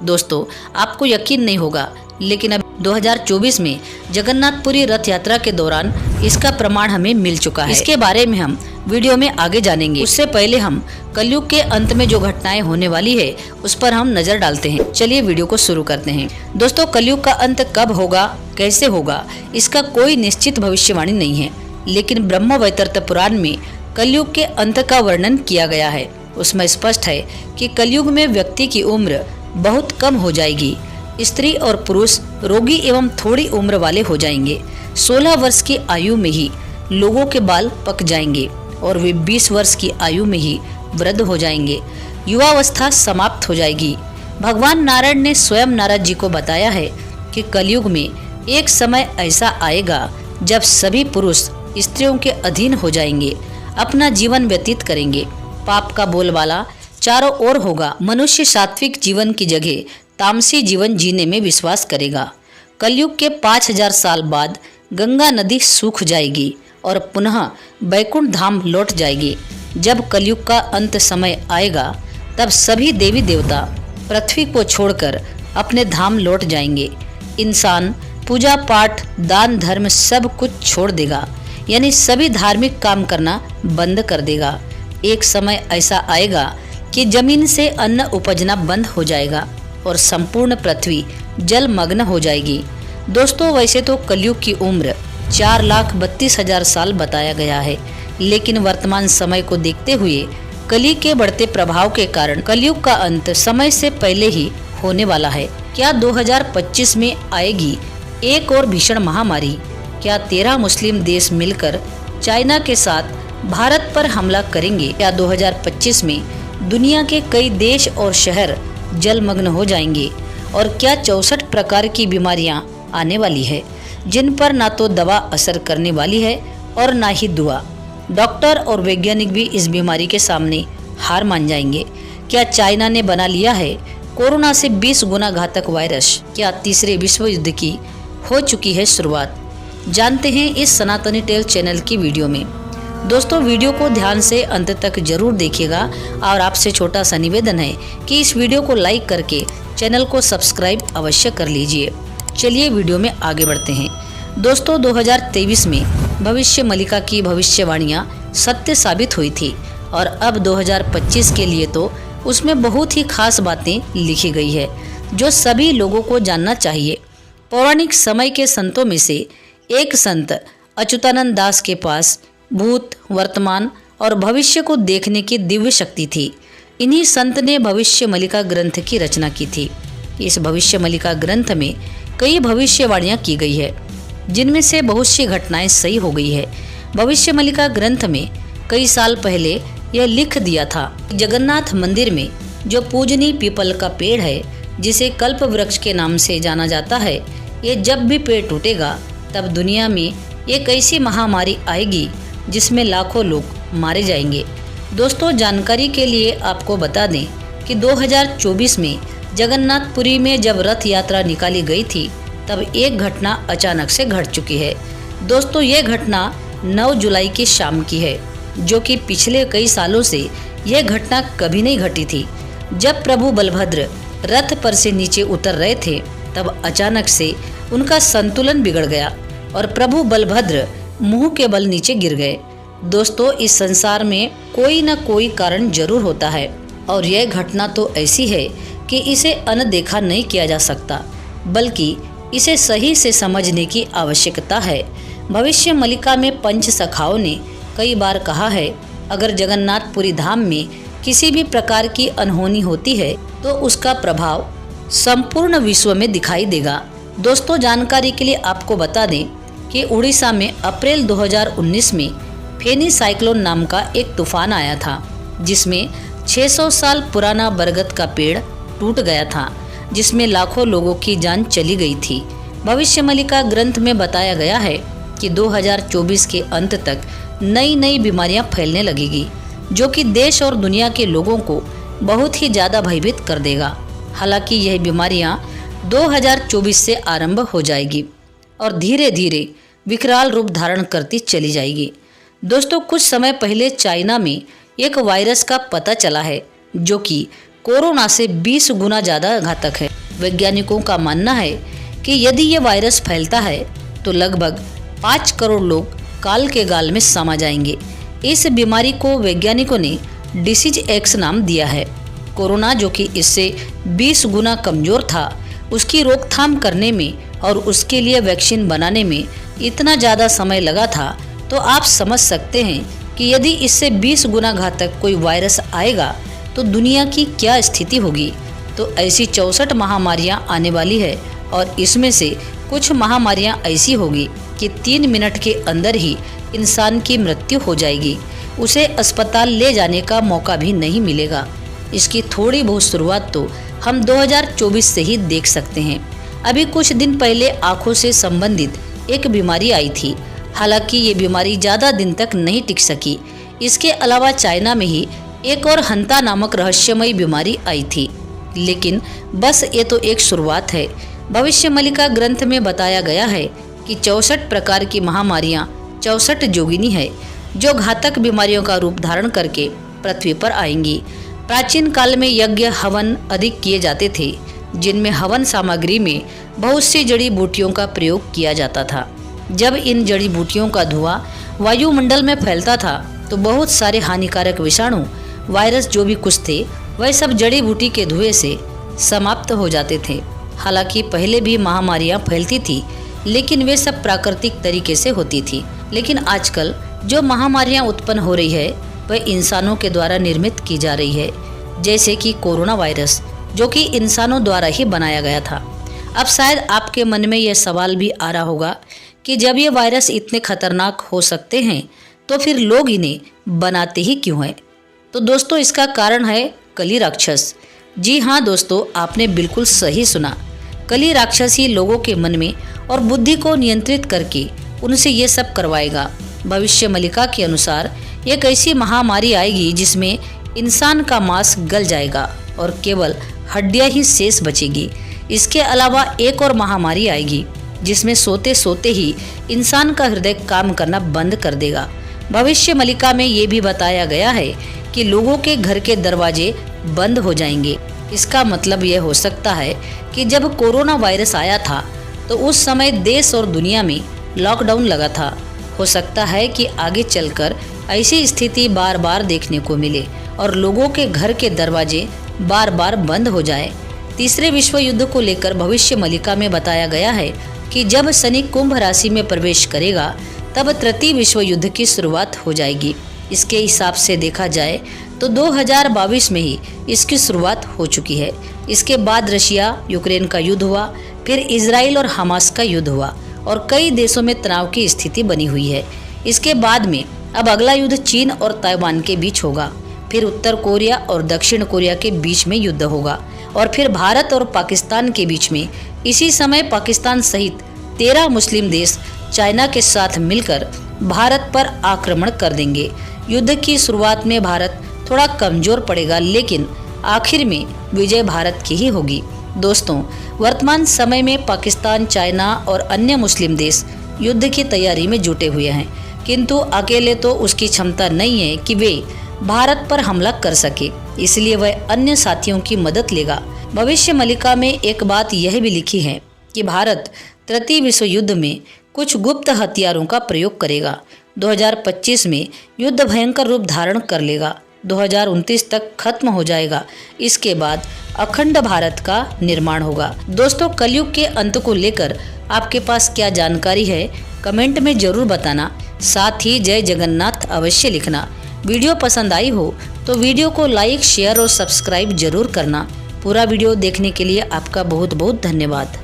दोस्तों, आपको यकीन नहीं होगा, लेकिन अब 2024 में जगन्नाथपुरी रथ यात्रा के दौरान इसका प्रमाण हमें मिल चुका है। इसके बारे में हम वीडियो में आगे जानेंगे। उससे पहले हम कलयुग के अंत में जो घटनाएं होने वाली है उस पर हम नजर डालते हैं। चलिए वीडियो को शुरू करते हैं। दोस्तों, कलयुग का अंत कब होगा, कैसे होगा, इसका कोई निश्चित भविष्यवाणी नहीं है, लेकिन ब्रह्म वैवर्त पुराण में कलयुग के अंत का वर्णन किया गया है। उसमें स्पष्ट है कि कलयुग में व्यक्ति की उम्र बहुत कम हो जाएगी। स्त्री और पुरुष रोगी एवं थोड़ी उम्र वाले हो जाएंगे। 16 वर्ष की आयु में ही लोगों के बाल पक जाएंगे और वे 20 वर्ष की आयु में ही वृद्ध हो जाएंगे। युवावस्था समाप्त हो जाएगी। भगवान नारायण ने स्वयं नारद जी को बताया है कि कलयुग में एक समय ऐसा आएगा जब सभी पुरुष स्त्रियों के अधीन हो जाएंगे, अपना जीवन व्यतीत करेंगे। पाप का बोलबाला चारों ओर होगा। मनुष्य सात्विक जीवन की जगह तामसी जीवन जीने में विश्वास करेगा। कलयुग के 5000 साल बाद गंगा नदी सूख जाएगी और पुनः बैकुंठ धाम लौट जाएगी। जब कलयुग का अंत समय आएगा तब सभी देवी देवता पृथ्वी को छोड़कर अपने धाम लौट जाएंगे। इंसान पूजा पाठ, दान धर्म सब कुछ छोड़ देगा, यानी सभी धार्मिक काम करना बंद कर देगा। एक समय ऐसा आएगा कि जमीन से अन्न उपजना बंद हो जाएगा और संपूर्ण पृथ्वी जलमग्न हो जाएगी। दोस्तों, वैसे तो कलयुग की उम्र 4,32,000 साल बताया गया है, लेकिन वर्तमान समय को देखते हुए कली के बढ़ते प्रभाव के कारण कलयुग का अंत समय से पहले ही होने वाला है। क्या 2025 में आएगी एक और भीषण महामारी? क्या 13 मुस्लिम देश मिलकर चाइना के साथ भारत पर हमला करेंगे? क्या 2025 में दुनिया के कई देश और शहर जलमग्न हो जाएंगे? और क्या 64 प्रकार की बीमारियां आने वाली है, जिन पर ना तो दवा असर करने वाली है और ना ही दुआ? डॉक्टर और वैज्ञानिक भी इस बीमारी के सामने हार मान जाएंगे। क्या चाइना ने बना लिया है कोरोना से 20 गुना घातक वायरस? क्या तीसरे विश्व युद्ध की हो चुकी है शुरुआत? जानते हैं इस सनातनी टेल चैनल की वीडियो में। दोस्तों, वीडियो को ध्यान से अंत तक जरूर देखिएगा और आपसे छोटा सा निवेदन है कि इस वीडियो को लाइक करके चैनल को सब्सक्राइब अवश्य कर लीजिए। चलिए वीडियो में आगे बढ़ते हैं। दोस्तों, 2023 में भविष्य मलिका की भविष्यवाणियां सत्य साबित हुई थी और अब 2025 के लिए तो उसमें बहुत ही खास बातें लिखी गई है जो सभी लोगों को जानना चाहिए। पौराणिक समय के संतों में से एक संत अच्युतानंद दास के पास भूत, वर्तमान और भविष्य को देखने की दिव्य शक्ति थी। इन्हीं संत ने भविष्य मलिका ग्रंथ की रचना की थी। इस भविष्य मलिका ग्रंथ में कई भविष्यवाणियां की गई है, जिनमें से बहुत सी घटनाएं सही हो गई है। भविष्य मलिका ग्रंथ में कई साल पहले यह लिख दिया था, जगन्नाथ मंदिर में जो पूजनीय पीपल का पेड़ है, जिसे कल्प वृक्ष के नाम से जाना जाता है, ये जब भी पेड़ टूटेगा तब दुनिया में एक ऐसी महामारी आएगी जिसमें लाखों लोग मारे जाएंगे। दोस्तों, जानकारी के लिए आपको बता दें कि 2024 में जगन्नाथपुरी में जब रथ यात्रा निकाली गई थी तब एक घटना अचानक से घट चुकी है। दोस्तों, ये घटना 9 जुलाई की शाम की है, जो कि पिछले कई सालों से यह घटना कभी नहीं घटी थी। जब प्रभु बलभद्र रथ पर से नीचे उतर रहे थे तब अचानक से उनका संतुलन बिगड़ गया और प्रभु बलभद्र मुंह के बल नीचे गिर गए। दोस्तों, इस संसार में कोई न कोई कारण जरूर होता है और यह घटना तो ऐसी है कि इसे अनदेखा नहीं किया जा सकता, बल्कि इसे सही से समझने की आवश्यकता है। भविष्य मलिका में पंच सखाओं ने कई बार कहा है, अगर जगन्नाथपुरी धाम में किसी भी प्रकार की अनहोनी होती है तो उसका प्रभाव संपूर्ण विश्व में दिखाई देगा। दोस्तों, जानकारी के लिए आपको बता दें कि उड़ीसा में अप्रैल 2019 में फेनी साइक्लोन नाम का एक तूफान आया था, जिसमें 600 साल पुराना बरगद का पेड़ टूट गया था, जिसमें लाखों लोगों की जान चली गई थी। भविष्य मलिका ग्रंथ में बताया गया है कि 2024 के अंत तक नई नई बीमारियां फैलने लगेगी, जो कि देश और दुनिया के लोगों को बहुत ही ज़्यादा भयभीत कर देगा। हालांकि यह बीमारियां 2024 से आरंभ हो जाएगी और धीरे धीरे विकराल रूप धारण करती चली जाएगी। दोस्तों, कुछ समय पहले चाइना में एक वायरस का पता चला है, जो कि कोरोना से 20 गुना ज़्यादा घातक है। वैज्ञानिकों का मानना है कि यदि ये वायरस फैलता है तो लगभग 5 करोड़ लोग काल के गाल में समा जाएंगे। इस बीमारी को वैज्ञानिकों ने डिसीज एक्स नाम दिया है। कोरोना जो कि इससे 20 गुना कमजोर था, उसकी रोकथाम करने में और उसके लिए वैक्सीन बनाने में इतना ज़्यादा समय लगा था, तो आप समझ सकते हैं कि यदि इससे 20 गुना घातक कोई वायरस आएगा तो दुनिया की क्या स्थिति होगी। तो ऐसी 64 महामारियां आने वाली है और इसमें से कुछ महामारियां ऐसी होगी कि 3 मिनट के अंदर ही इंसान की मृत्यु हो जाएगी, उसे अस्पताल ले जाने का मौका भी नहीं मिलेगा। इसकी थोड़ी बहुत शुरुआत तो हम 2024 से ही देख सकते हैं। अभी कुछ दिन पहले आंखों से संबंधित एक बीमारी आई थी, हालांकि ये बीमारी ज़्यादा दिन तक नहीं टिक सकी। इसके अलावा चाइना में ही एक और हंता नामक रहस्यमयी बीमारी आई थी, लेकिन बस ये तो एक शुरुआत है। भविष्यमलिका ग्रंथ में बताया गया है कि 64 प्रकार की महामारियां 64 जोगिनी है, जो घातक बीमारियों का रूप धारण करके पृथ्वी पर आएंगी। प्राचीन काल में यज्ञ हवन अधिक किए जाते थे, जिनमें हवन सामग्री में बहुत सी जड़ी बूटियों का प्रयोग किया जाता था। जब इन जड़ी बूटियों का धुआं वायुमंडल में फैलता था तो बहुत सारे हानिकारक विषाणु, वायरस जो भी कुछ थे, वह सब जड़ी बूटी के धुएं से समाप्त हो जाते थे। हालांकि पहले भी महामारियां फैलती थी, लेकिन वे सब प्राकृतिक तरीके से होती थी। लेकिन आजकल जो महामारियां उत्पन्न हो रही है वह इंसानों के द्वारा निर्मित की जा रही है, जैसे कि कोरोना वायरस, जो कि इंसानों द्वारा ही बनाया गया था। अब शायद आपके मन में यह सवाल भी आ रहा होगा कि जब ये वायरस इतने खतरनाक हो सकते हैं तो फिर लोग इन्हें बनाते ही क्यों हैं? तो दोस्तों, इसका कारण है कली राक्षस। जी हाँ दोस्तों, आपने बिल्कुल सही सुना। कली राक्षस ही लोगों के मन में और बुद्धि को नियंत्रित करके उनसे ये सब करवाएगा। भविष्यमलिका के अनुसार एक ऐसी महामारी आएगी जिसमें इंसान का मांस गल जाएगा और केवल हड्डियां ही शेष बचेगी। इसके अलावा एक और महामारी आएगी जिसमें सोते सोते ही इंसान का हृदय काम करना बंद कर देगा। भविष्यमलिका में ये भी बताया गया है कि लोगों के घर के दरवाजे बंद हो जाएंगे। इसका मतलब यह हो सकता है कि जब कोरोना वायरस आया था तो उस समय देश और दुनिया में लॉकडाउन लगा था। हो सकता है कि आगे चलकर ऐसी स्थिति बार बार देखने को मिले और लोगों के घर के दरवाजे बार बार बंद हो जाए। तीसरे विश्व युद्ध को लेकर भविष्यमलिका में बताया गया है कि जब शनि कुंभ राशि में प्रवेश करेगा तब तृतीय विश्व युद्ध की शुरुआत हो जाएगी। इसके हिसाब से देखा जाए तो 2022 में ही इसकी शुरुआत हो चुकी है। इसके बाद रशिया यूक्रेन का युद्ध हुआ, फिर इजराइल और हमास का युद्ध हुआ और कई देशों में तनाव की स्थिति बनी हुई है। इसके बाद में अब अगला युद्ध चीन और ताइवान के बीच होगा, फिर उत्तर कोरिया और दक्षिण कोरिया के बीच में युद्ध होगा और फिर भारत और पाकिस्तान के बीच में। इसी समय पाकिस्तान सहित 13 मुस्लिम देश चाइना के साथ मिलकर भारत पर आक्रमण कर देंगे। युद्ध की शुरुआत में भारत थोड़ा कमजोर पड़ेगा, लेकिन आखिर में विजय भारत की ही होगी। दोस्तों, वर्तमान समय में पाकिस्तान, चाइना और अन्य मुस्लिम देश युद्ध की तैयारी में जुटे हुए हैं, किंतु अकेले तो उसकी क्षमता नहीं है कि वे भारत पर हमला कर सके, इसलिए वह अन्य साथियों की मदद लेगा। भविष्यमलिका में एक बात यह भी लिखी है कि भारत तृतीय विश्व युद्ध में कुछ गुप्त हथियारों का प्रयोग करेगा। 2025 में युद्ध भयंकर रूप धारण कर लेगा। 2029 तक खत्म हो जाएगा। इसके बाद अखंड भारत का निर्माण होगा। दोस्तों, कलयुग के अंत को लेकर आपके पास क्या जानकारी है, कमेंट में जरूर बताना। साथ ही जय जगन्नाथ अवश्य लिखना। वीडियो पसंद आई हो तो वीडियो को लाइक, शेयर और सब्सक्राइब जरूर करना। पूरा वीडियो देखने के लिए आपका बहुत बहुत धन्यवाद।